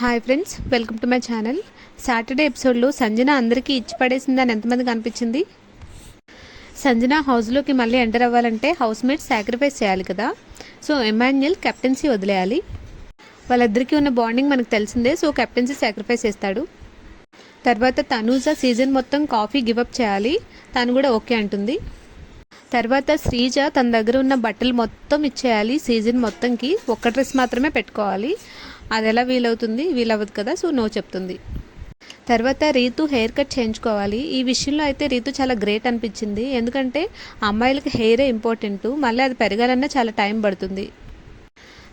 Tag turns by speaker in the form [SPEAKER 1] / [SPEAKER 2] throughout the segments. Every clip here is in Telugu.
[SPEAKER 1] Hi friends, welcome to my channel. Saturday ఎపిసోడ్లో సంజన అందరికీ ఇచ్చి పడేసిందని ఎంతమందికి అనిపించింది? సంజన హౌస్లోకి మళ్ళీ ఎంటర్ అవ్వాలంటే హౌస్ మేట్స్ సాక్రిఫైస్ చేయాలి కదా. సో ఎమాన్యుయల్ కెప్టెన్సీ వదిలేయాలి. వాళ్ళిద్దరికీ ఉన్న బాండింగ్ మనకు తెలిసిందే. సో కెప్టెన్సీ సాక్రిఫైస్ చేస్తాడు. తర్వాత తనూజ సీజన్ మొత్తం కాఫీ గివప్ చేయాలి. తను కూడా ఓకే అంటుంది. తర్వాత శ్రీజ తన దగ్గర ఉన్న బట్టలు మొత్తం ఇచ్చేయాలి. సీజన్ మొత్తంకి ఒక్క డ్రెస్ మాత్రమే పెట్టుకోవాలి. అది ఎలా వీలవుతుంది? వీలవ్వదు కదా. సో నో చెప్తుంది. తర్వాత రీతు హెయిర్ కట్ చేయించుకోవాలి. ఈ విషయంలో అయితే రీతు చాలా గ్రేట్ అనిపించింది. ఎందుకంటే అమ్మాయిలకి హెయిరే ఇంపార్టెంట్. మళ్ళీ అది పెరగాలన్నా చాలా టైం పడుతుంది.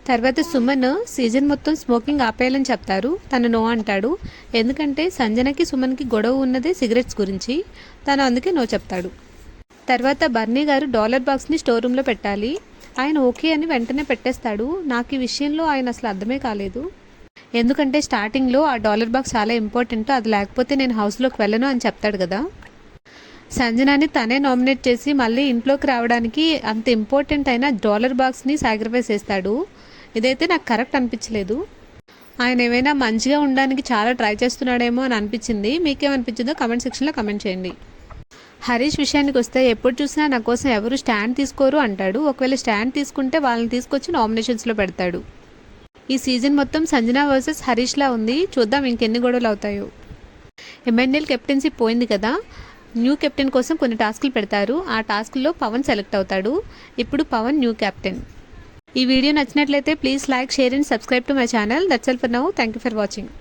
[SPEAKER 1] తర్వాత సుమన్ సీజన్ మొత్తం స్మోకింగ్ ఆపేయాలని చెప్తారు. తను నో అంటాడు. ఎందుకంటే సంజనకి సుమన్కి గొడవ ఉన్నదే సిగరెట్స్ గురించి. తను అందుకే నో చెప్తాడు. తర్వాత బర్నీ గారు డాలర్ బాక్స్ని స్టోర్ రూమ్లో పెట్టాలి. ఆయన ఓకే అని వెంటనే పెట్టేస్తాడు. నాకు ఈ విషయంలో ఆయన అసలు అర్థమే కాలేదు. ఎందుకంటే స్టార్టింగ్లో ఆ డాలర్ బాక్స్ చాలా ఇంపార్టెంట్, అది లేకపోతే నేను హౌస్లోకి వెళ్ళను అని చెప్తాడు కదా. సంజనాని తనే నామినేట్ చేసి మళ్ళీ ఇంట్లోకి రావడానికి అంత ఇంపార్టెంట్ అయిన డాలర్ బాక్స్ని సాక్రిఫైస్ చేస్తాడు. ఇదైతే నాకు కరెక్ట్ అనిపించలేదు. ఆయన ఏమైనా మంచిగా ఉండడానికి చాలా ట్రై చేస్తున్నాడేమో అని అనిపించింది. మీకేమనిపించిందో కమెంట్ సెక్షన్లో కమెంట్ చేయండి. హరీష్ విషయానికి వస్తే ఎప్పుడు చూసినా నా కోసం ఎవరు స్టాండ్ తీసుకోరు అంటాడు. ఒకవేళ స్టాండ్ తీసుకుంటే వాళ్ళని తీసుకొచ్చి నామినేషన్స్లో పెడతాడు. ఈ సీజన్ మొత్తం సంజన వర్సెస్ హరీష్లా ఉంది. చూద్దాం ఇంకెన్ని గొడవలు అవుతాయో. ఎమ్మెన్యేల్ కెప్టెన్సీ పోయింది కదా. న్యూ కెప్టెన్ కోసం కొన్ని టాస్క్లు పెడతారు. ఆ టాస్క్లో పవన్ సెలెక్ట్ అవుతాడు. ఇప్పుడు పవన్ న్యూ కెప్టెన్. ఈ వీడియో నచ్చినట్లయితే please like, share and subscribe to my channel. That's all for now. Thank you for watching.